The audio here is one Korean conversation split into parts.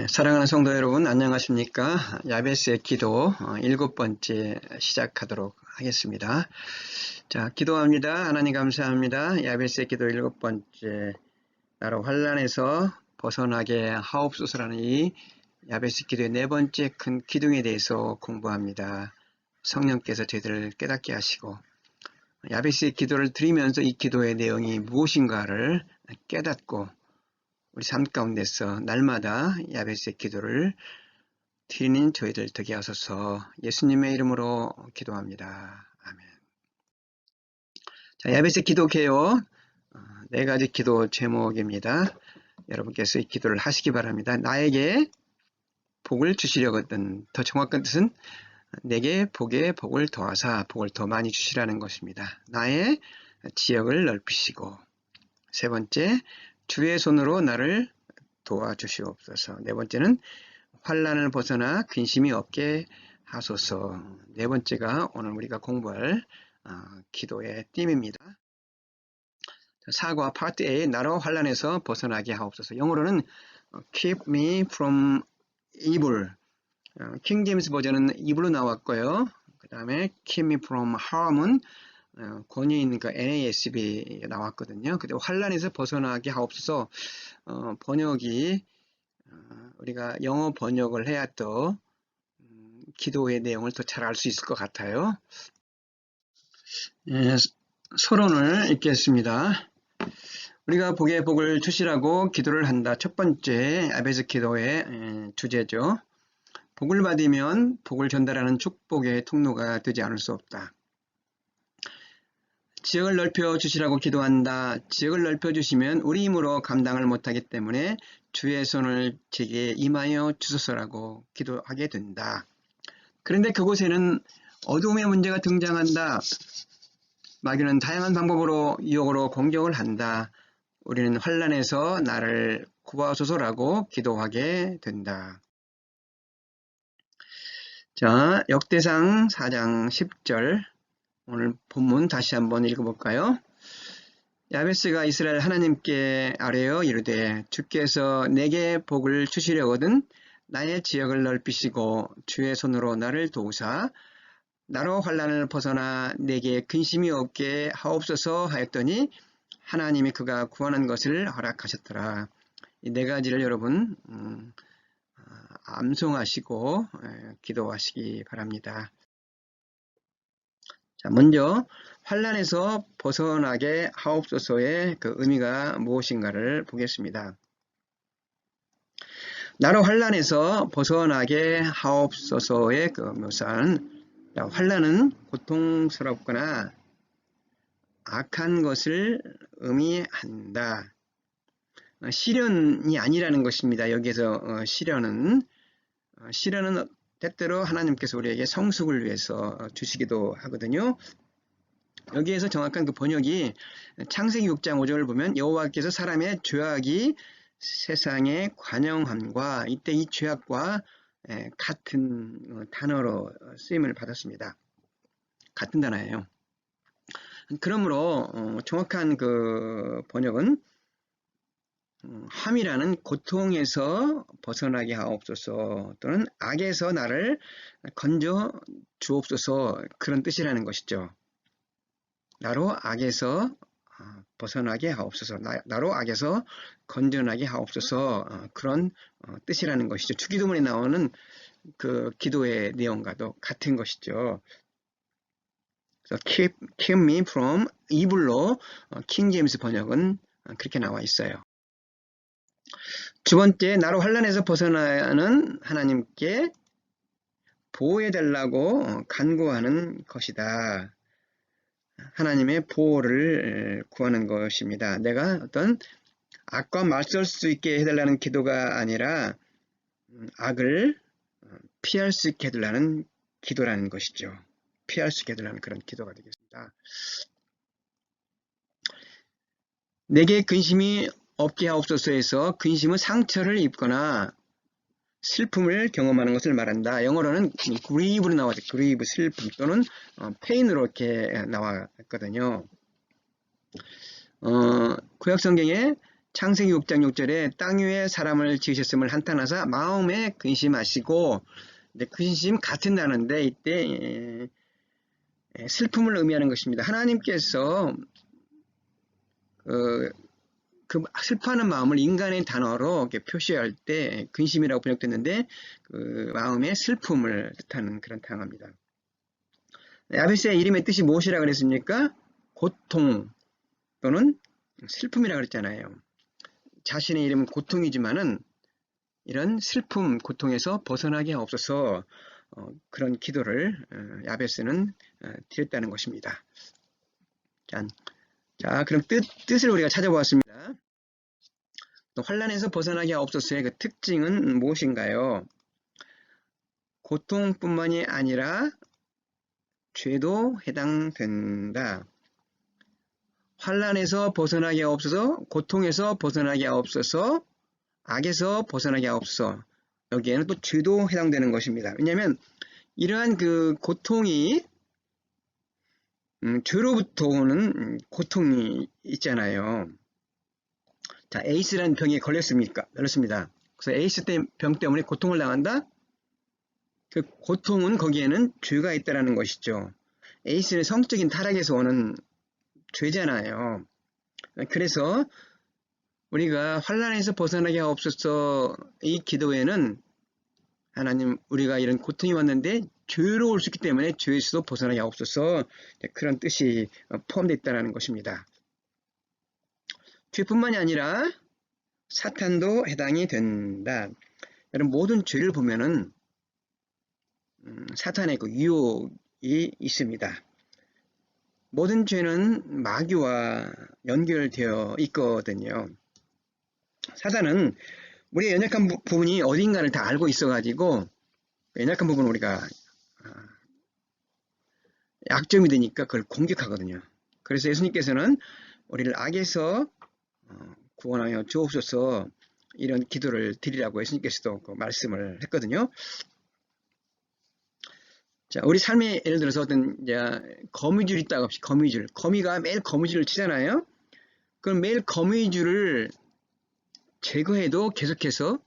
사랑하는 성도 여러분, 안녕하십니까? 야베스의 기도 7번째 시작하도록 하겠습니다. 자, 기도합니다. 하나님 감사합니다. 야베스의 기도 7번째, 나로 환난에서 벗어나게 하옵소서라는 이 야베스 기도의 4번째 큰 기둥에 대해서 공부합니다. 성령께서 저희들을 깨닫게 하시고 야베스의 기도를 드리면서 이 기도의 내용이 무엇인가를 깨닫고 우리 삶 가운데서 날마다 야베스의 기도를 드리는 저희들 되게 하소서. 예수님의 이름으로 기도합니다. 아멘. 자, 야베스의 기도 개요 4가지 기도 제목입니다. 여러분께서 이 기도를 하시기 바랍니다. 나에게 복을 주시려거든. 더 정확한 뜻은 내게 복에 복을 더하사 복을 더 많이 주시라는 것입니다. 나의 지역을 넓히시고, 3번째, 주의 손으로 나를 도와주시옵소서. 4번째는 환난을 벗어나 근심이 없게 하소서. 4번째가 오늘 우리가 공부할 기도의 띠입니다. 4과 파트 A, 나로 환난에서 벗어나게 하옵소서. 영어로는 Keep me from evil. 킹 제임스 버전은 evil로 나왔고요. 그 다음에 Keep me from harm은 권위 있는 그 NASB 나왔거든요. 근데 환난에서 벗어나게 하옵소서. 번역이 우리가 영어 번역을 해야 또 기도의 내용을 더 잘 알 수 있을 것 같아요. 서론을 읽겠습니다. 우리가 복에 복을 주시라고 기도를 한다. 첫 번째 야베스 기도의 주제죠. 복을 받으면 복을 전달하는 축복의 통로가 되지 않을 수 없다. 지역을 넓혀 주시라고 기도한다. 지역을 넓혀 주시면 우리 힘으로 감당을 못하기 때문에 주의 손을 제게 임하여 주소서라고 기도하게 된다. 그런데 그곳에는 어두움의 문제가 등장한다. 마귀는 다양한 방법으로 유혹으로 공격을 한다. 우리는 환난에서 나를 구하소서라고 기도하게 된다. 자, 역대상 4장 10절 오늘 본문 다시 한번 읽어볼까요? 야베스가 이스라엘 하나님께 아뢰어 이르되 주께서 내게 복을 주시려거든 나의 지역을 넓히시고 주의 손으로 나를 도우사 나로 환난을 벗어나 내게 근심이 없게 하옵소서 하였더니 하나님이 그가 구하는 것을 허락하셨더라. 이 4가지를 여러분 암송하시고 기도하시기 바랍니다. 자, 먼저 환난에서 벗어나게 하옵소서의 그 의미가 무엇인가를 보겠습니다. 나로 환난에서 벗어나게 하옵소서의 그 묘사는, 환난은 고통스럽거나 악한 것을 의미한다. 시련이 아니라는 것입니다. 여기에서 시련은 때때로 하나님께서 우리에게 성숙을 위해서 주시기도 하거든요. 여기에서 정확한 그 번역이 창세기 6장 5절을 보면 여호와께서 사람의 죄악이 세상에 관영함과, 이때 이 죄악과 같은 단어로 쓰임을 받았습니다. 같은 단어예요. 그러므로 정확한 그 번역은 함이라는 고통에서 벗어나게 하옵소서, 또는 악에서 나를 건져 주옵소서, 그런 뜻이라는 것이죠. 나로 악에서 벗어나게 하옵소서, 나로 악에서 건져나게 하옵소서, 그런 뜻이라는 것이죠. 주기도문에 나오는 그 기도의 내용과도 같은 것이죠. 그래서 keep me from evil로 킹 제임스 번역은 그렇게 나와 있어요. 두 번째, 나로 환난에서 벗어나는 하나님께 보호해달라고 간구하는 것이다. 하나님의 보호를 구하는 것입니다. 내가 어떤 악과 맞설 수 있게 해달라는 기도가 아니라 악을 피할 수 있게 해달라는 기도라는 것이죠. 피할 수 있게 해달라는 그런 기도가 되겠습니다. 내게 근심이 없게 하옵소서에서 근심은 상처를 입거나 슬픔을 경험하는 것을 말한다. 영어로는 grieve로 나와죠. grieve, 슬픔, 또는 pain으로 이렇게 나왔거든요. 구약 성경에 창세기 6장 6절에 땅 위에 사람을 지으셨음을 한탄하사 마음에 근심하시고, 근심 같은 단어인데 이때 슬픔을 의미하는 것입니다. 하나님께서 그 슬퍼하는 마음을 인간의 단어로 이렇게 표시할 때 근심이라고 번역됐는데 그 마음의 슬픔을 뜻하는 그런 단어입니다. 야베스의 이름의 뜻이 무엇이라고 그랬습니까? 고통 또는 슬픔이라고 그랬잖아요. 자신의 이름은 고통이지만은 이런 슬픔, 고통에서 벗어나게 하옵소서, 그런 기도를 야베스는 드렸다는 것입니다. 자, 그럼 뜻을 우리가 찾아보았습니다. 환난에서 벗어나게 하옵소서의 그 특징은 무엇인가요? 고통뿐만이 아니라 죄도 해당된다. 환난에서 벗어나게 하옵소서, 고통에서 벗어나게 하옵소서, 악에서 벗어나게 하옵소서. 여기에는 또 죄도 해당되는 것입니다. 왜냐하면 이러한 그 고통이 죄로부터 오는 고통이 있잖아요. 자, 에이스라는 병에 걸렸습니다. 그래서 에이스 병 때문에 고통을 당한다? 그 고통은 거기에는 죄가 있다는 것이죠. 에이스는 성적인 타락에서 오는 죄잖아요. 그래서 우리가 환난에서 벗어나게 하옵소서 이 기도에는 하나님, 우리가 이런 고통이 왔는데 죄로울 수 있기 때문에 죄에서도 벗어나게 하옵소서, 그런 뜻이 포함되어 있다는 것입니다. 죄뿐만이 아니라 사탄도 해당이 된다. 여러분, 모든 죄를 보면은 사탄의 그 유혹이 있습니다. 모든 죄는 마귀와 연결되어 있거든요. 사탄은 우리의 연약한 부분이 어딘가를 다 알고 있어가지고 연약한 부분을 우리가 약점이 되니까 그걸 공격하거든요. 그래서 예수님께서는 우리를 악에서 구원하여 주옵소서, 이런 기도를 드리라고 예수님께서도 그 말씀을 했거든요. 자, 우리 삶에 예를 들어서 어떤 거미줄 있다고 합시다. 거미가 매일 거미줄을 치잖아요. 그럼 매일 거미줄을 제거해도 계속해서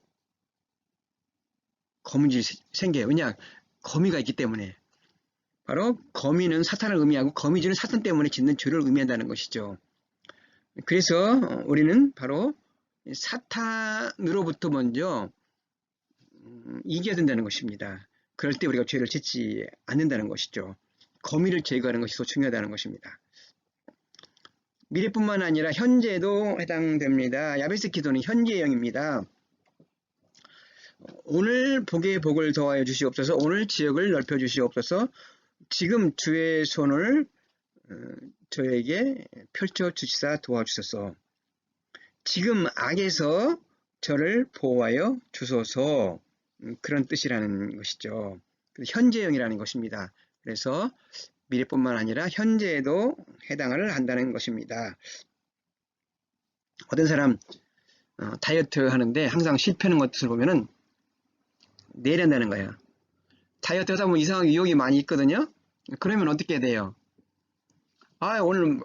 거미줄이 생겨요. 왜냐? 거미가 있기 때문에. 바로 거미는 사탄을 의미하고 거미줄은 사탄 때문에 짓는 죄를 의미한다는 것이죠. 그래서 우리는 바로 사탄으로부터 먼저 이겨야 된다는 것입니다. 그럴 때 우리가 죄를 짓지 않는다는 것이죠. 거미를 제거하는 것이 더 중요하다는 것입니다. 미래뿐만 아니라 현재도 해당됩니다. 야베스 기도는 현재형입니다. 오늘 복에 복을 더하여 주시옵소서, 오늘 지역을 넓혀 주시옵소서, 지금 주의 손을 저에게 펼쳐 주시사 도와주소서, 지금 악에서 저를 보호하여 주소서, 그런 뜻이라는 것이죠. 현재형이라는 것입니다. 그래서 미래뿐만 아니라 현재에도 해당을 한다는 것입니다. 어떤 사람 다이어트 하는데 항상 실패하는 것을 보면은 내일 한다는 거예요. 다이어트 하다 보면 이상하게 유혹이 많이 있거든요. 그러면 어떻게 돼요? 오늘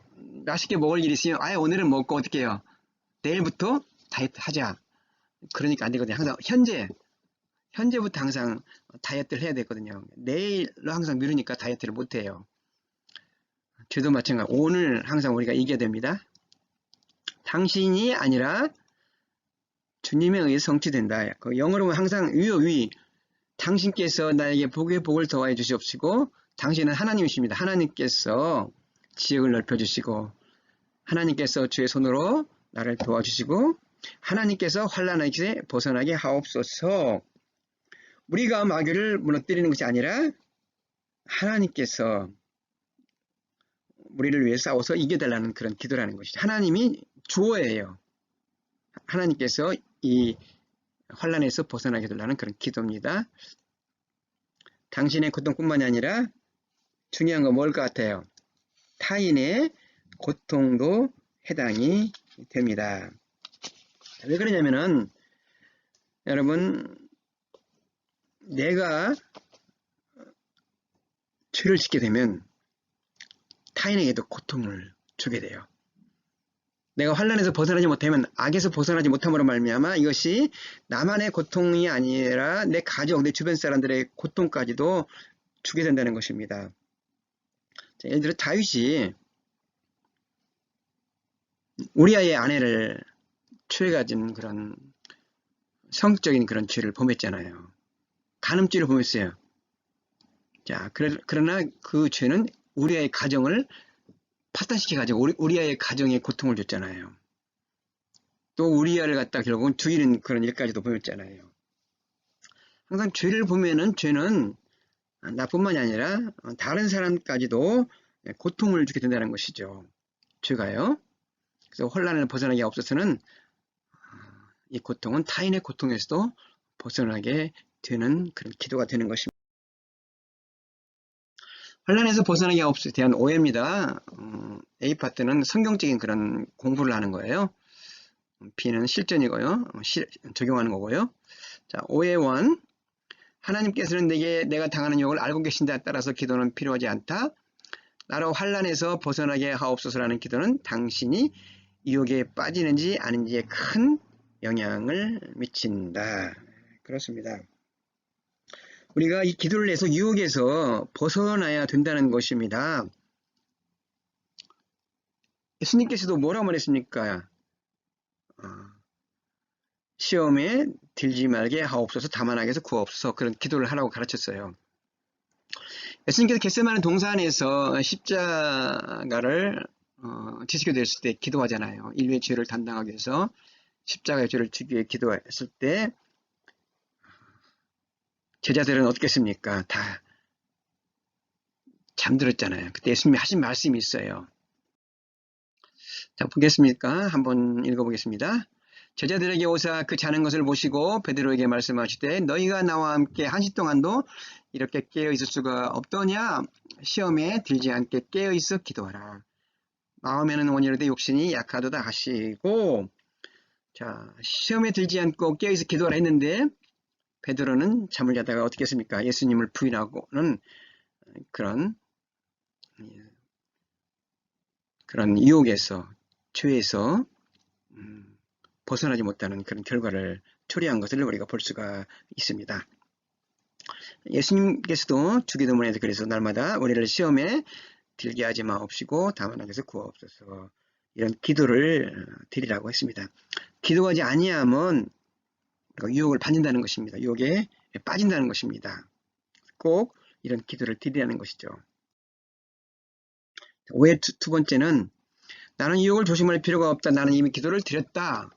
맛있게 먹을 일이 있으면 오늘은 먹고 어떻게 해요? 내일부터 다이어트 하자. 그러니까 안 되거든요. 항상 현재부터 항상 다이어트를 해야 되거든요. 내일로 항상 미루니까 다이어트를 못 해요. 죄도 마찬가지. 오늘 항상 우리가 이겨야 됩니다. 당신이 아니라 주님에 의해 성취된다. 그 영어로 항상 위, 당신께서 나에게 복에 복을 더하여 주시옵시고, 당신은 하나님이십니다. 하나님께서 지역을 넓혀주시고, 하나님께서 주의 손으로 나를 도와주시고, 하나님께서 환난에서 벗어나게 하옵소서. 우리가 마귀를 무너뜨리는 것이 아니라 하나님께서 우리를 위해 싸워서 이겨달라는 그런 기도라는 것이죠. 하나님이 주어예요. 하나님께서 이 환난에서 벗어나게 해달라는 그런 기도입니다. 당신의 고통뿐만이 아니라 중요한 건 뭘 것 같아요? 타인의 고통도 해당이 됩니다. 왜 그러냐면은 여러분, 내가 죄를 짓게 되면 타인에게도 고통을 주게 돼요. 내가 환난에서 벗어나지 못하면 악에서 벗어나지 못함으로 말미암아 이것이 나만의 고통이 아니라 내 가족, 내 주변 사람들의 고통까지도 주게 된다는 것입니다. 자, 예를 들어 다윗이 우리아의 아내를 취해가진 그런 성적인 그런 죄를 범했잖아요. 간음죄를 범했어요. 자, 그러나 그 죄는 우리아의 가정을 파탄시켜가지고 우리아의 가정에 고통을 줬잖아요. 또 우리아를 갖다 결국은 죽이는 그런 일까지도 범했잖아요. 항상 죄를 보면은 죄는 나뿐만이 아니라 다른 사람까지도 고통을 주게 된다는 것이죠. 죄가요. 그래서 혼란을 벗어나기 없어서는 이 고통은 타인의 고통에서도 벗어나게 되는 그런 기도가 되는 것입니다. 혼란에서 벗어나기 없에 대한 오해입니다. A파트는 성경적인 그런 공부를 하는 거예요. B는 실전이고요. 적용하는 거고요. 자, 오해 1. 하나님께서는 내가 당하는 유혹을 알고 계신다에 따라서 기도는 필요하지 않다. 나로 환난에서 벗어나게 하옵소서라는 기도는 당신이 유혹에 빠지는지 아닌지에 큰 영향을 미친다. 그렇습니다. 우리가 이 기도를 해서 유혹에서 벗어나야 된다는 것입니다. 예수님께서도 뭐라고 말했습니까? 시험에 들지 말게 하옵소서, 다만 악에서 구하옵소서, 그런 기도를 하라고 가르쳤어요. 예수님께서 겟세마네 동산에서 십자가를 지시게 됐을 때 기도하잖아요. 인류의 죄를 담당하기 위해서 십자가의 죄를 지기 위해 기도했을 때 제자들은 어떻겠습니까? 다 잠들었잖아요. 그때 예수님이 하신 말씀이 있어요. 자, 보겠습니까? 한번 읽어보겠습니다. 제자들에게 오사 그 자는 것을 보시고 베드로에게 말씀하시되 너희가 나와 함께 한시 동안도 이렇게 깨어 있을 수가 없더냐? 시험에 들지 않게 깨어 있어 기도하라. 마음에는 원이로되 욕심이 약하도다 하시고, 자, 시험에 들지 않고 깨어 있어 기도하라 했는데 베드로는 잠을 자다가 어떻게 했습니까? 예수님을 부인하고는 그런 유혹에서, 죄에서 벗어나지 못하는 그런 결과를 초래한 것을 우리가 볼 수가 있습니다. 예수님께서도 주기도문에서 그래서 날마다 우리를 시험에 들게 하지 마옵시고 다만 악에서 구하옵소서, 이런 기도를 드리라고 했습니다. 기도하지 아니하면 유혹을 받는다는 것입니다. 유혹에 빠진다는 것입니다. 꼭 이런 기도를 드리라는 것이죠. 오해 두 번째는 나는 유혹을 조심할 필요가 없다. 나는 이미 기도를 드렸다.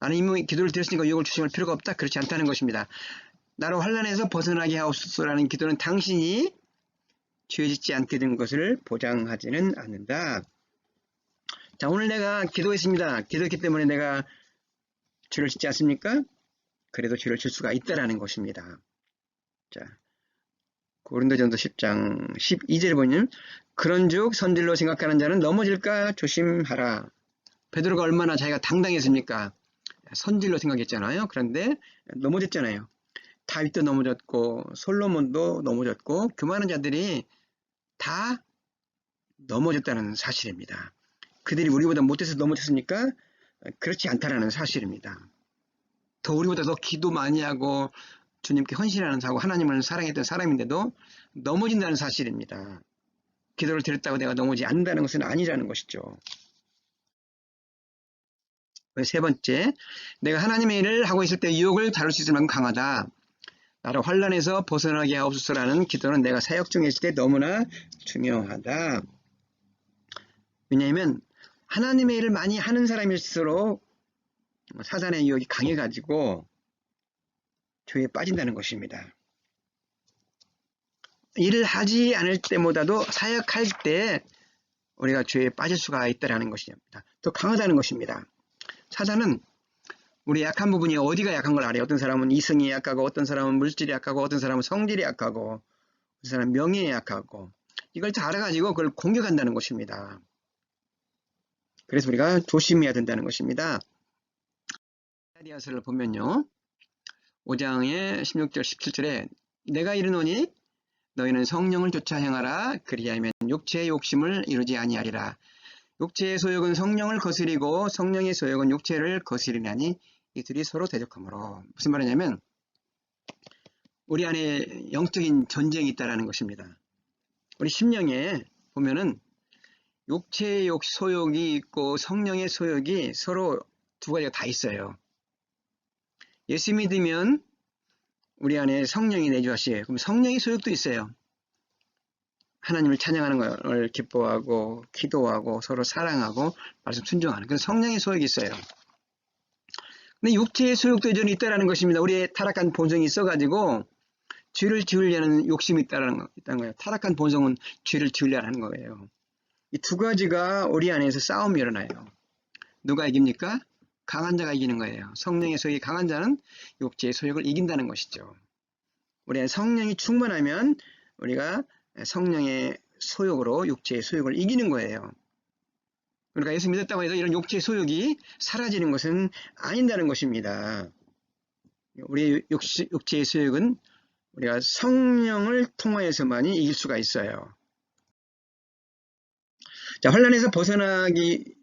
나는 이미 기도를 드렸으니까 유혹을 조심할 필요가 없다. 그렇지 않다는 것입니다. 나로 환난에서 벗어나게 하옵소서라는 기도는 당신이 죄 짓지 않게 된 것을 보장하지는 않는다. 자, 오늘 내가 기도했습니다. 기도했기 때문에 내가 죄를 짓지 않습니까? 그래도 죄를 질 수가 있다라는 것입니다. 자, 고린도전서 10장 12절에 보면 그런즉 선질로 생각하는 자는 넘어질까 조심하라. 베드로가 얼마나 자기가 당당했습니까? 선질로 생각했잖아요. 그런데 넘어졌잖아요. 다윗도 넘어졌고 솔로몬도 넘어졌고 교만한 자들이 다 넘어졌다는 사실입니다. 그들이 우리보다 못해서 넘어졌습니까? 그렇지 않다라는 사실입니다. 더 우리보다 더 기도 많이 하고 주님께 헌신하는 사고 하나님을 사랑했던 사람인데도 넘어진다는 사실입니다. 기도를 드렸다고 내가 넘어지지 않는다는 것은 아니라는 것이죠. 세 번째, 내가 하나님의 일을 하고 있을 때 유혹을 다룰 수 있을 만큼 강하다. 나를 환난에서 벗어나게 하옵소서라는 기도는 내가 사역 중에 있을 때 너무나 중요하다. 왜냐하면 하나님의 일을 많이 하는 사람일수록 사단의 유혹이 강해가지고 죄에 빠진다는 것입니다. 일을 하지 않을 때보다도 사역할 때 우리가 죄에 빠질 수가 있다는 것입니다. 더 강하다는 것입니다. 사단은 우리 약한 부분이 어디가 약한 걸 알아요. 어떤 사람은 이성이 약하고 어떤 사람은 물질이 약하고 어떤 사람은 성질이 약하고 어떤 사람은 명예에 약하고 이걸 다 알아가지고 그걸 공격한다는 것입니다. 그래서 우리가 조심해야 된다는 것입니다. 사리아서를 보면요. 5장의 16절 17절에 내가 이르노니 너희는 성령을 쫓아 행하라. 그리하면 육체의 욕심을 이루지 아니하리라. 육체의 소욕은 성령을 거스리고 성령의 소욕은 육체를 거스리나니 이 둘이 서로 대적하므로. 무슨 말이냐면 우리 안에 영적인 전쟁이 있다는 것입니다. 우리 심령에 보면은 육체의 소욕이 있고 성령의 소욕이 서로 두 가지가 다 있어요. 예수 믿으면 우리 안에 성령이 내주하시에요. 그럼 성령의 소욕도 있어요. 하나님을 찬양하는 걸 기뻐하고 기도하고 서로 사랑하고 말씀 순종하는 그런 성령의 소욕이 있어요. 근데 육체의 소욕도 여전히 있다는 것입니다. 우리의 타락한 본성이 있어가지고 죄를 지으려는 욕심이 있다는 거예요. 타락한 본성은 죄를 지으려는 거예요. 이 두 가지가 우리 안에서 싸움이 일어나요. 누가 이깁니까? 강한 자가 이기는 거예요. 성령의 소욕이 강한 자는 육체의 소욕을 이긴다는 것이죠. 우리 안에 성령이 충만하면 우리가 성령의 소욕으로 육체의 소욕을 이기는 거예요. 그러니까 예수 믿었다고 해서 이런 육체의 소욕이 사라지는 것은 아닌다는 것입니다. 우리의 육체의 소욕은 우리가 성령을 통하여서만이 이길 수가 있어요. 자, 환난에서 벗어나기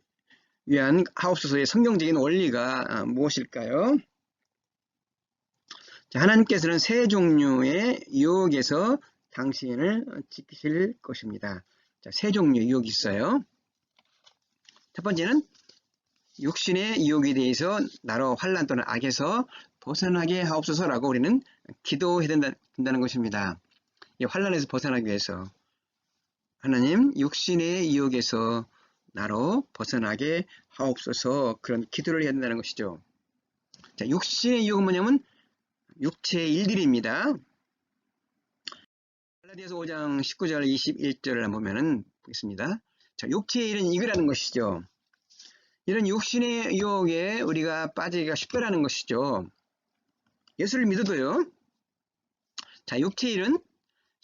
위한 하옵소서의 성경적인 원리가 무엇일까요? 자, 하나님께서는 세 종류의 유혹에서 당신을 지키실 것입니다. 자, 세 종류의 유혹이 있어요. 첫 번째는 육신의 유혹에 대해서 나로 환난 또는 악에서 벗어나게 하옵소서라고 우리는 기도해야 된다는 것입니다. 이 환난에서 벗어나기 위해서 하나님 육신의 유혹에서 나로 벗어나게 하옵소서 그런 기도를 해야 된다는 것이죠. 자, 육신의 유혹은 뭐냐면 육체의 일들입니다. 갈라디아서 5장 19절 21절을 보면은 보겠습니다. 자, 육체의 일은 이거라는 것이죠. 이런 육신의 유혹에 우리가 빠지기가 쉽다라는 것이죠. 예수를 믿어도요. 자, 육체의 일은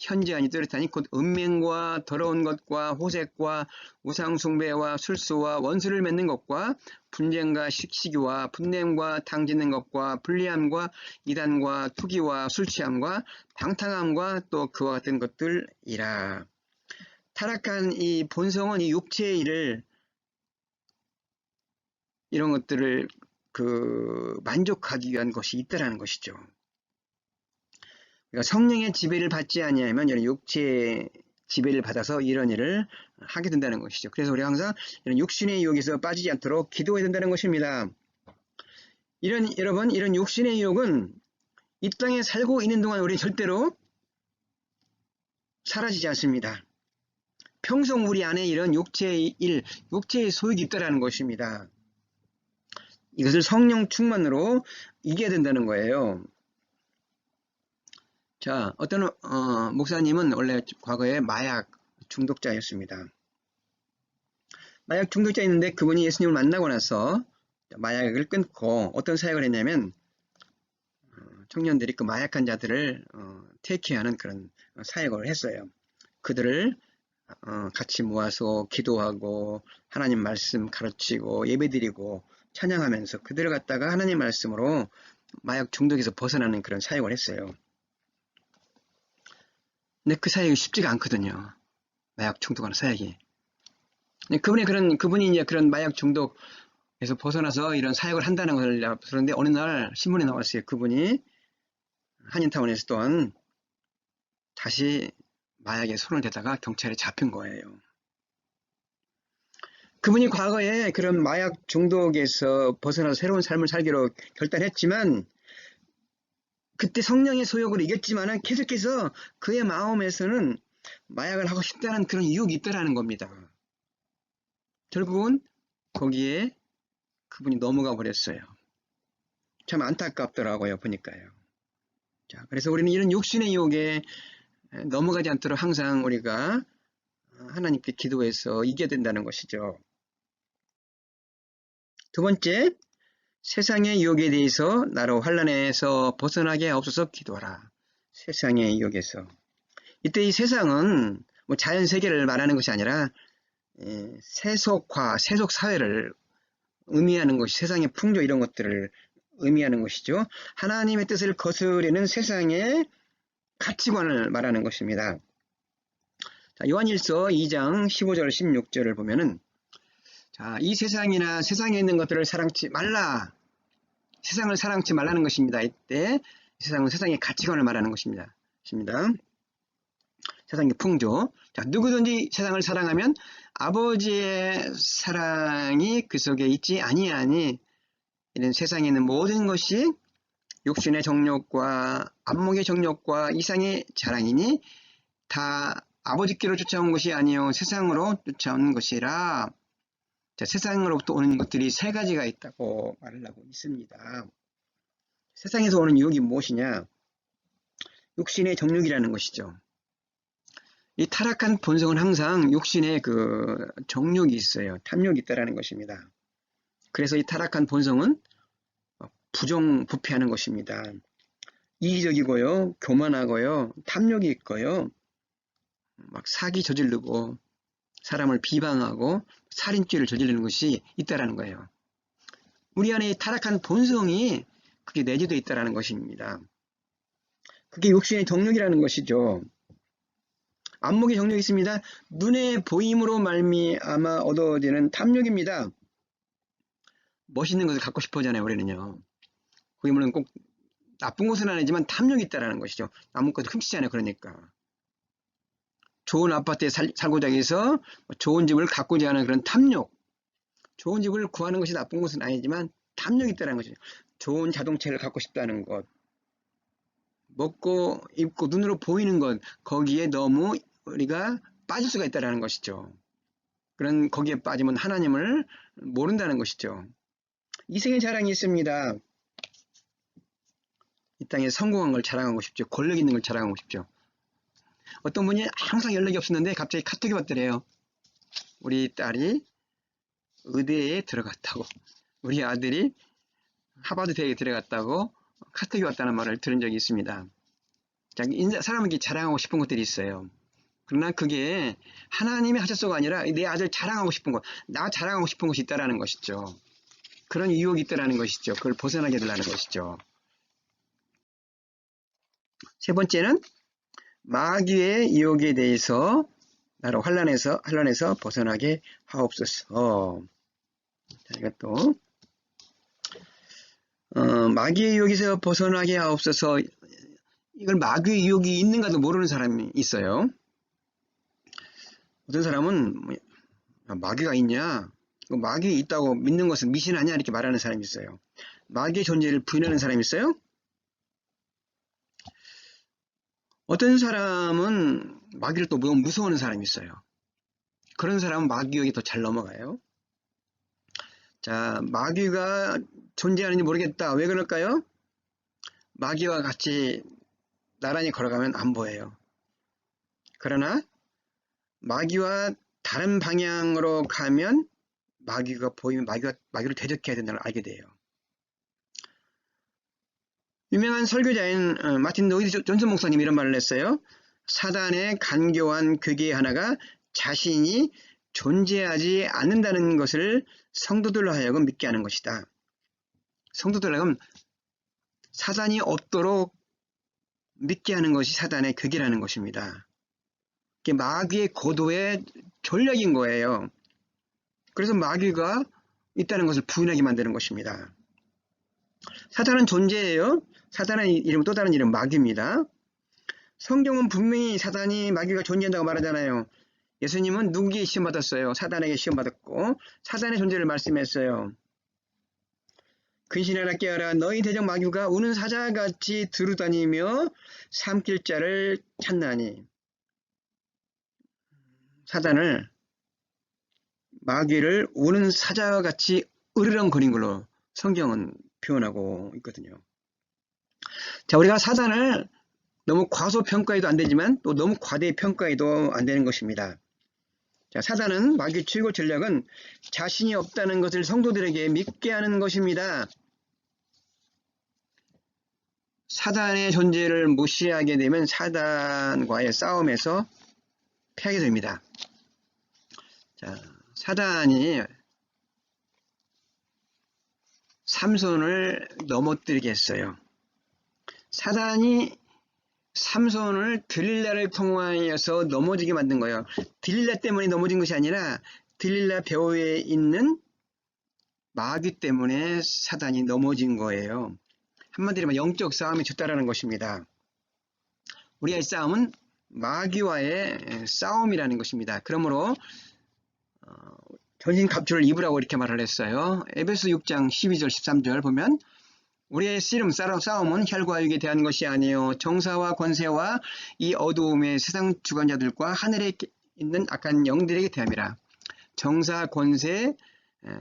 현저하니 뚜렷하니 곧 음행과 더러운 것과 호색과 우상숭배와 술수와 원수를 맺는 것과 분쟁과 시기와 분냄과 당짓는 것과 불리함과 이단과 투기와 술취함과 방탕함과 또 그와 같은 것들이라. 타락한 이 본성은 이 육체의 일을 이런 것들을 만족하기 위한 것이 있다라는 것이죠. 그러니까 성령의 지배를 받지 아니하면 이런 육체의 지배를 받아서 이런 일을 하게 된다는 것이죠. 그래서 우리가 항상 이런 육신의 유혹에서 빠지지 않도록 기도해야 된다는 것입니다. 여러분, 이런 육신의 유혹은 이 땅에 살고 있는 동안 우리 절대로 사라지지 않습니다. 평생 우리 안에 이런 육체의 일, 육체의 소욕이 있다는 것입니다. 이것을 성령 충만으로 이겨야 된다는 거예요. 자, 어떤 목사님은 원래 과거에 마약 중독자였습니다. 마약 중독자였는데 그분이 예수님을 만나고 나서 마약을 끊고 어떤 사역을 했냐면 청년들이 그 마약한 자들을 퇴케하는 그런 사역을 했어요. 그들을 같이 모아서 기도하고 하나님 말씀 가르치고 예배드리고 찬양하면서 그들을 갖다가 하나님 말씀으로 마약 중독에서 벗어나는 그런 사역을 했어요. 근데 그 사역이 쉽지가 않거든요. 마약 중독하는 사역이. 그분이 이제 그런 마약 중독에서 벗어나서 이런 사역을 한다는 걸 들었는데 어느 날 신문에 나왔어요. 그분이 한인타운에서 또한 다시 마약에 손을 대다가 경찰에 잡힌 거예요. 그분이 과거에 그런 마약 중독에서 벗어나서 새로운 삶을 살기로 결단했지만 그때 성령의 소욕을 이겼지만 계속해서 그의 마음에서는 마약을 하고 싶다는 그런 유혹이 있다라는 겁니다. 결국은 거기에 그분이 넘어가 버렸어요. 참 안타깝더라고요. 보니까요. 자, 그래서 우리는 이런 육신의 유혹에 넘어가지 않도록 항상 우리가 하나님께 기도해서 이겨야 된다는 것이죠. 두 번째, 세상의 유혹에 대해서 나로 환난에서 벗어나게 하옵소서 기도하라. 세상의 유혹에서. 이때 이 세상은 뭐 자연 세계를 말하는 것이 아니라 세속화, 세속 사회를 의미하는 것이 세상의 풍조 이런 것들을 의미하는 것이죠. 하나님의 뜻을 거스르는 세상의 가치관을 말하는 것입니다. 자, 요한일서 2장 15절 16절을 보면은 자, 이 세상이나 세상에 있는 것들을 사랑치 말라. 세상을 사랑치 말라는 것입니다. 이때 세상은 세상의 가치관을 말하는 것입니다. 세상의 풍조. 자, 누구든지 세상을 사랑하면 아버지의 사랑이 그 속에 있지 아니하니, 이런 세상에 있는 모든 것이 육신의 정욕과 안목의 정욕과 이상의 자랑이니 다 아버지께로 쫓아온 것이 아니요 세상으로 쫓아온 것이라. 자, 세상으로부터 오는 것들이 세 가지가 있다고 말을 하고 있습니다. 세상에서 오는 유혹이 무엇이냐? 육신의 정욕이라는 것이죠. 이 타락한 본성은 항상 육신의 그 정욕이 있어요. 탐욕이 있다라는 것입니다. 그래서 이 타락한 본성은 부정부패하는 것입니다. 이기적이고요, 교만하고요, 탐욕이 있고요, 막 사기 저지르고 사람을 비방하고 살인죄를 저지르는 것이 있다라는 거예요. 우리 안에 타락한 본성이 그게 내재되어 있다라는 것입니다. 그게 육신의 정욕이라는 것이죠. 안목의 정욕이 있습니다. 눈에 보임으로 말미암아 얻어지는 탐욕입니다. 멋있는 것을 갖고 싶어하잖아요, 우리는요. 그게 물론 꼭 나쁜 것은 아니지만 탐욕이 있다라는 것이죠. 아무것도 훔치잖아요, 그러니까. 좋은 아파트에 살고자 해서 좋은 집을 가꾸자 하는 그런 탐욕. 좋은 집을 구하는 것이 나쁜 것은 아니지만 탐욕이 있다는 것이죠. 좋은 자동차를 갖고 싶다는 것. 먹고 입고 눈으로 보이는 것. 거기에 너무 우리가 빠질 수가 있다는 것이죠. 그런 거기에 빠지면 하나님을 모른다는 것이죠. 이생의 자랑이 있습니다. 이 땅에 성공한 걸 자랑하고 싶죠. 권력 있는 걸 자랑하고 싶죠. 어떤 분이 항상 연락이 없었는데 갑자기 카톡이 왔더래요. 우리 딸이 의대에 들어갔다고, 우리 아들이 하버드 대학에 들어갔다고 카톡이 왔다는 말을 들은 적이 있습니다. 자, 사람에게 자랑하고 싶은 것들이 있어요. 그러나 그게 하나님이 하셨소가 아니라 내 아들 자랑하고 싶은 것, 나 자랑하고 싶은 것이 있다라는 것이죠. 그런 유혹이 있다라는 것이죠. 그걸 벗어나게 되라는 것이죠. 세 번째는 마귀의 유혹에 대해서 나로 환난에서 벗어나게 하옵소서. 자, 이것도 마귀의 유혹에서 벗어나게 하옵소서. 이걸 마귀의 유혹이 있는가도 모르는 사람이 있어요. 어떤 사람은 마귀가 있냐? 마귀 있다고 믿는 것은 미신하냐? 이렇게 말하는 사람이 있어요. 마귀의 존재를 부인하는 사람이 있어요. 어떤 사람은 마귀를 또 너무 무서워하는 사람이 있어요. 그런 사람은 마귀 유혹이 더 잘 넘어가요. 자, 마귀가 존재하는지 모르겠다. 왜 그럴까요? 마귀와 같이 나란히 걸어가면 안 보여요. 그러나 마귀와 다른 방향으로 가면 마귀가 보이면 마귀를 대적해야 된다는 걸 알게 돼요. 유명한 설교자인 마틴 로이드 존슨 목사님이 이런 말을 했어요. 사단의 간교한 괴계 하나가 자신이 존재하지 않는다는 것을 성도들로 하여금 믿게 하는 것이다. 성도들로 하여금 사단이 없도록 믿게 하는 것이 사단의 괴계라는 것입니다. 이게 마귀의 고도의 전략인 거예요. 그래서 마귀가 있다는 것을 부인하게 만드는 것입니다. 사단은 존재예요. 사단의 이름, 또 다른 이름 마귀입니다. 성경은 분명히 사단이 마귀가 존재한다고 말하잖아요. 예수님은 누구에게 시험받았어요? 사단에게 시험받았고 사단의 존재를 말씀했어요. 근신하라 깨어라. 너희 대적 마귀가 우는 사자같이 두루다니며 삼킬 자를 찾나니. 사단을, 마귀를 우는 사자같이 으르렁거린 걸로 성경은 표현하고 있거든요. 자, 우리가 사단을 너무 과소평가해도 안 되지만 또 너무 과대평가해도 안 되는 것입니다. 자, 사단은 마귀의 최고 전략은 자신이 없다는 것을 성도들에게 믿게 하는 것입니다. 사단의 존재를 무시하게 되면 사단과의 싸움에서 패하게 됩니다. 자, 사단이 삼손을 넘어뜨리게 했어요. 사단이 삼손을 들릴라를 통하여서 넘어지게 만든 거예요. 들릴라 때문에 넘어진 것이 아니라 들릴라 배후에 있는 마귀 때문에 사단이 넘어진 거예요. 한마디로 말하면 영적 싸움이 졌다라는 것입니다. 우리의 싸움은 마귀와의 싸움이라는 것입니다. 그러므로 전신 갑주를 입으라고 이렇게 말을 했어요. 에베소 6장 12절 13절 보면 우리의 씨름 싸움은 혈과 육에 대한 것이 아니요 정사와 권세와 이 어두움의 세상 주관자들과 하늘에 있는 악한 영들에게 대함이라. 정사, 권세,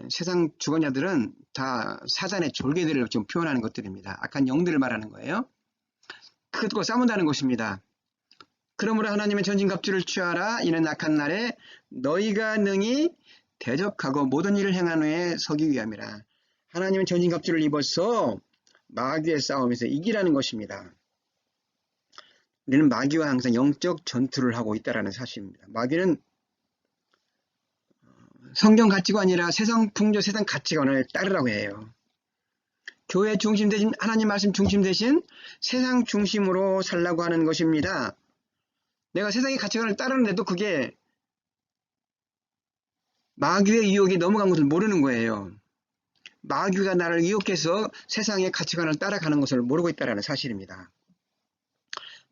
세상 주관자들은 다 사단의 졸개들을 좀 표현하는 것들입니다. 악한 영들을 말하는 거예요. 그것과 싸운다는 것입니다. 그러므로 하나님의 전신갑주를 취하라. 이는 악한 날에 너희가 능히 대적하고 모든 일을 행한 후에 서기 위함이라. 하나님의 전신갑주를 입어서 마귀의 싸움에서 이기라는 것입니다. 우리는 마귀와 항상 영적 전투를 하고 있다는 사실입니다. 마귀는 성경 가치가 아니라 세상 풍조, 세상 가치관을 따르라고 해요. 교회 중심 대신 하나님 말씀 중심 대신 세상 중심으로 살라고 하는 것입니다. 내가 세상의 가치관을 따르는데도 그게 마귀의 유혹에 넘어간 것을 모르는 거예요. 마귀가 나를 유혹해서 세상의 가치관을 따라가는 것을 모르고 있다는 사실입니다.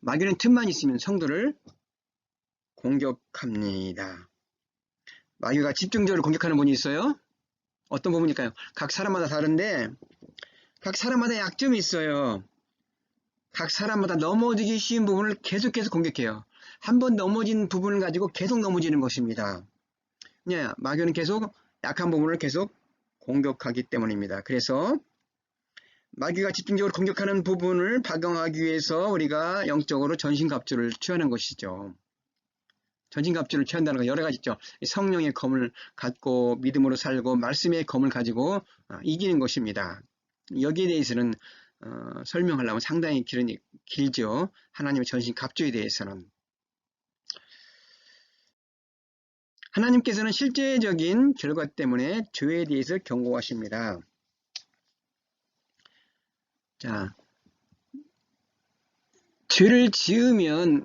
마귀는 틈만 있으면 성도를 공격합니다. 마귀가 집중적으로 공격하는 분이 있어요. 어떤 부분일까요? 각 사람마다 다른데 각 사람마다 약점이 있어요. 각 사람마다 넘어지기 쉬운 부분을 계속해서 공격해요. 한번 넘어진 부분을 가지고 계속 넘어지는 것입니다. 마귀는 계속 약한 부분을 계속 공격하기 때문입니다. 그래서 마귀가 집중적으로 공격하는 부분을 박용하기 위해서 우리가 영적으로 전신갑주를 취하는 것이죠. 전신갑주를 취한다는 건 여러 가지 있죠. 성령의 검을 갖고 믿음으로 살고 말씀의 검을 가지고 이기는 것입니다. 여기에 대해서는 설명하려면 상당히 길죠. 하나님의 전신갑주에 대해서는. 하나님께서는 실제적인 결과 때문에 죄에 대해서 경고하십니다. 자, 죄를 지으면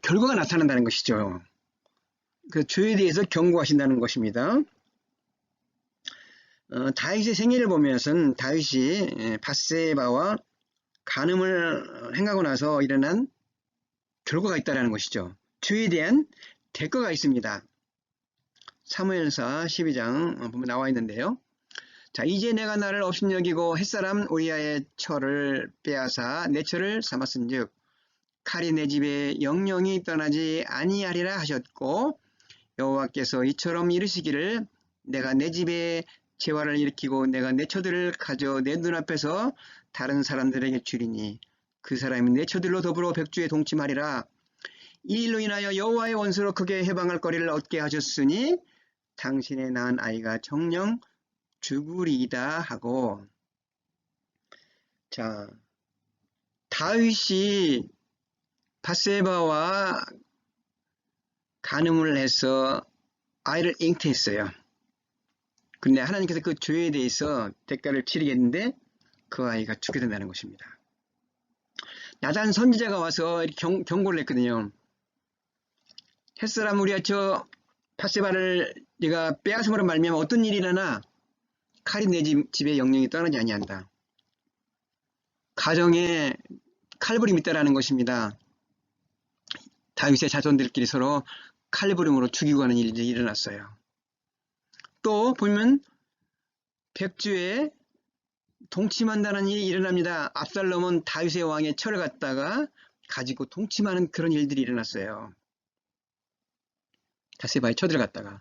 결과가 나타난다는 것이죠. 그 죄에 대해서 경고하신다는 것입니다. 다윗의 생애를 보면은 다윗이 밧세바와 간음을 행하고 나서 일어난 결과가 있다는 것이죠. 죄에 대한 대가가 있습니다. 사무엘사 12장 보면 나와 있는데요. 자, 이제 내가 나를 업신여기고 햇사람 우리아의 철을 빼앗아 내 철을 삼았은즉 칼이 내 집에 영영이 떠나지 아니하리라 하셨고 여호와께서 이처럼 이르시기를 내가 내 집에 재화를 일으키고 내가 내 처들을 가져 내 눈앞에서 다른 사람들에게 주리니 그 사람이 내 처들로 더불어 백주에 동침하리라. 이 일로 인하여 여호와의 원수로 크게 해방할 거리를 얻게 하셨으니 당신의 낳은 아이가 정령 죽으리이다 하고. 자, 다윗이 밧세바와 간음을 해서 아이를 잉태했어요. 근데 하나님께서 그 죄에 대해서 대가를 치르겠는데 그 아이가 죽게 된다는 것입니다. 나단 선지자가 와서 경고를 했거든요. 햇사람 우리아 저 밧세바를 네가 빼앗음으로 말미암아 어떤 일이 일어나 칼이 내 집에 영영이 떠나지 아니한다. 가정에 칼부림이 있다라는 것입니다. 다윗의 자손들끼리 서로 칼부림으로 죽이고 하는 일이 일어났어요. 또 보면 백주에 동침한다는 일이 일어납니다. 압살롬은 다윗의 왕의 철을 갖다가 가지고 동침하는 그런 일들이 일어났어요. 밧세바의 처들을 갖다가.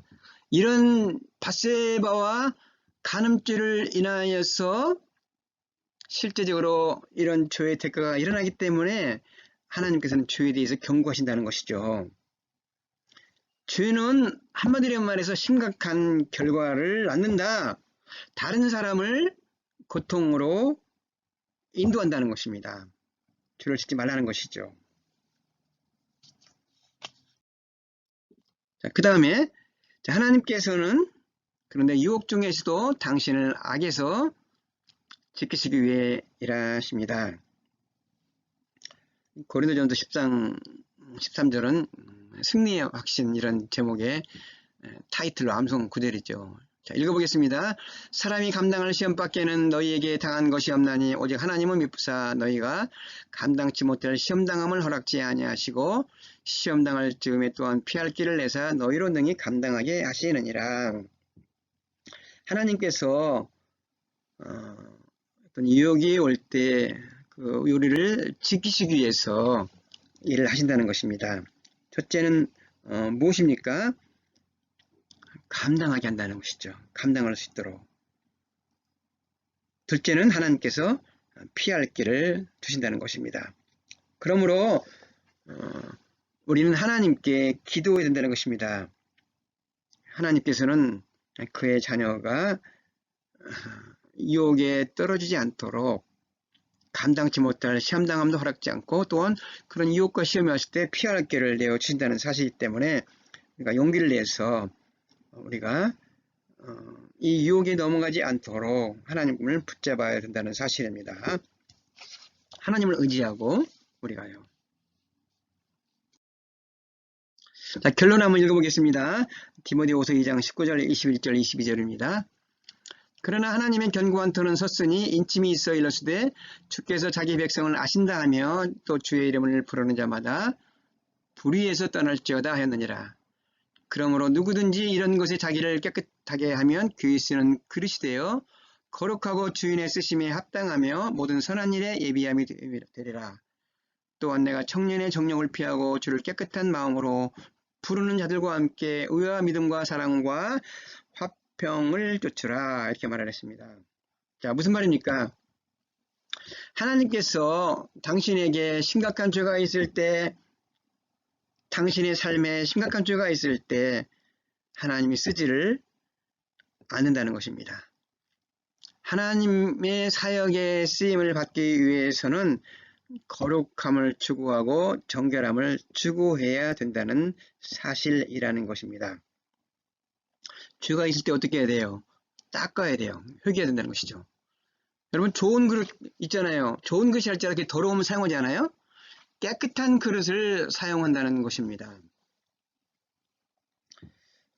이런 밧세바와 간음죄를 인하여서 실제적으로 이런 죄의 대가가 일어나기 때문에 하나님께서는 죄에 대해서 경고하신다는 것이죠. 죄는 한마디로 말해서 심각한 결과를 낳는다. 다른 사람을 고통으로 인도한다는 것입니다. 죄를 짓지 말라는 것이죠. 자, 그 다음에 하나님께서는 그런데 유혹 중에서도 당신을 악에서 지키시기 위해 일하십니다. 고린도전서 10장 13절은 승리의 확신 이런 제목의 타이틀로 암송 구절이죠. 자, 읽어보겠습니다. 사람이 감당할 시험밖에는 너희에게 당한 것이 없나니 오직 하나님은 미쁘사 너희가 감당치 못할 시험당함을 허락지 아니하시고 시험당할 즈음에 또한 피할 길을 내사 너희로 능히 감당하게 하시느니라. 하나님께서 어떤 유혹이 올 때 그 우리를 지키시기 위해서 일을 하신다는 것입니다. 첫째는 무엇입니까? 감당하게 한다는 것이죠. 감당할 수 있도록. 둘째는 하나님께서 피할 길을 주신다는 것입니다. 그러므로 우리는 하나님께 기도해야 된다는 것입니다. 하나님께서는 그의 자녀가 유혹에 떨어지지 않도록 감당치 못할 시험당함도 허락지 않고 또한 그런 유혹과 시험이 왔을 때 피할 길을 내어 주신다는 사실이기 때문에 우리가 용기를 내서 우리가 이 유혹에 넘어가지 않도록 하나님을 붙잡아야 된다는 사실입니다. 하나님을 의지하고 우리가요. 자, 결론 한번 읽어보겠습니다. 디모데후서 2장 19절, 21절, 22절입니다. 그러나 하나님의 견고한 터는 섰으니 인침이 있어 일러스되 주께서 자기 백성을 아신다 하며 또 주의 이름을 부르는 자마다 불의에서 떠날지어다 하였느니라. 그러므로 누구든지 이런 것에 자기를 깨끗하게 하면 귀히 쓰는 그릇이 되어 거룩하고 주인의 쓰심에 합당하며 모든 선한 일에 예비함이 되리라. 또한 내가 청년의 정욕을 피하고 주를 깨끗한 마음으로 부르는 자들과 함께 의와 믿음과 사랑과 화평을 쫓으라. 이렇게 말을 했습니다. 자, 무슨 말입니까? 하나님께서 당신에게 심각한 죄가 있을 때, 당신의 삶에 심각한 죄가 있을 때 하나님이 쓰지를 않는다는 것입니다. 하나님의 사역에 쓰임을 받기 위해서는 거룩함을 추구하고 정결함을 추구해야 된다는 사실이라는 것입니다. 죄가 있을 때 어떻게 해야 돼요? 닦아야 돼요. 회개해야 된다는 것이죠. 여러분, 좋은 그릇 있잖아요. 좋은 그릇이 할 때 이렇게 더러우면 사용하지 않아요? 깨끗한 그릇을 사용한다는 것입니다.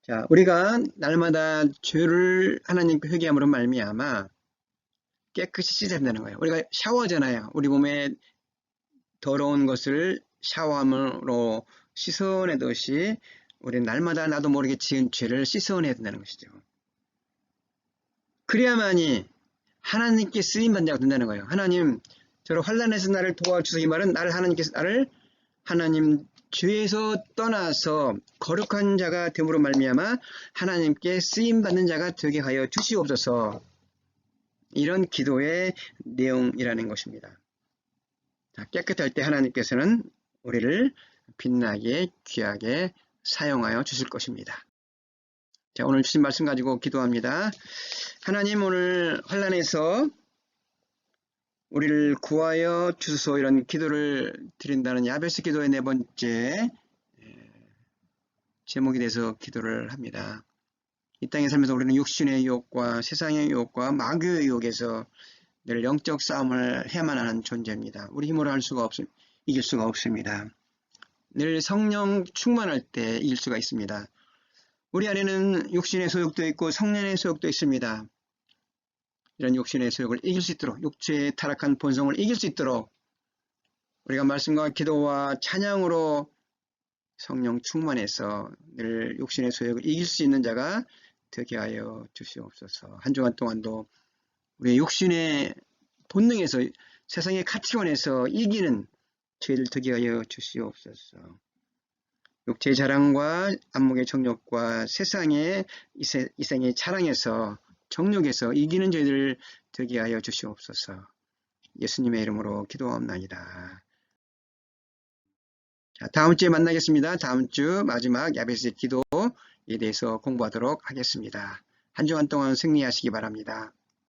자, 우리가 날마다 죄를 하나님께 회개함으로 말미암아 깨끗이 씻어야 된다는 거예요. 우리가 샤워하잖아요. 우리 몸에 더러운 것을 샤워함으로 씻어내듯이 우리는 날마다 나도 모르게 지은 죄를 씻어내야 된다는 것이죠. 그래야만이 하나님께 쓰임받는 자가 된다는 거예요. 하나님, 저를 환난에서 나를 도와주소서. 이 말은 하나님께서 나를 하나님 죄에서 떠나서 거룩한 자가 됨으로 말미암아 하나님께 쓰임받는 자가 되게 하여 주시옵소서. 이런 기도의 내용이라는 것입니다. 자, 깨끗할 때 하나님께서는 우리를 빛나게 귀하게 사용하여 주실 것입니다. 자, 오늘 주신 말씀 가지고 기도합니다. 하나님, 오늘 환난에서 우리를 구하여 주소서. 이런 기도를 드린다는 야베스 기도의 네 번째 제목이 돼서 기도를 합니다. 이 땅에 살면서 우리는 육신의 유혹과 세상의 유혹과 마귀의 유혹에서 늘 영적 싸움을 해야만 하는 존재입니다. 우리 힘으로 이길 수가 없습니다. 늘 성령 충만할 때 이길 수가 있습니다. 우리 안에는 육신의 소욕도 있고 성령의 소욕도 있습니다. 이런 육신의 소욕을 이길 수 있도록, 육체의 타락한 본성을 이길 수 있도록 우리가 말씀과 기도와 찬양으로 성령 충만해서 늘 육신의 소욕을 이길 수 있는 자가 되게 하여 주시옵소서. 한 주간 동안도 우리의 육신의 본능에서, 세상의 가치관에서 이기는 죄를 되게 하여 주시옵소서. 육체의 자랑과 안목의 정욕과 세상의 이생의 자랑에서, 정욕에서 이기는 죄를 되게 하여 주시옵소서. 예수님의 이름으로 기도하옵나이다. 자, 다음 주에 만나겠습니다. 다음 주 마지막 야베스의 기도에 대해서 공부하도록 하겠습니다. 한 주간 동안 승리하시기 바랍니다.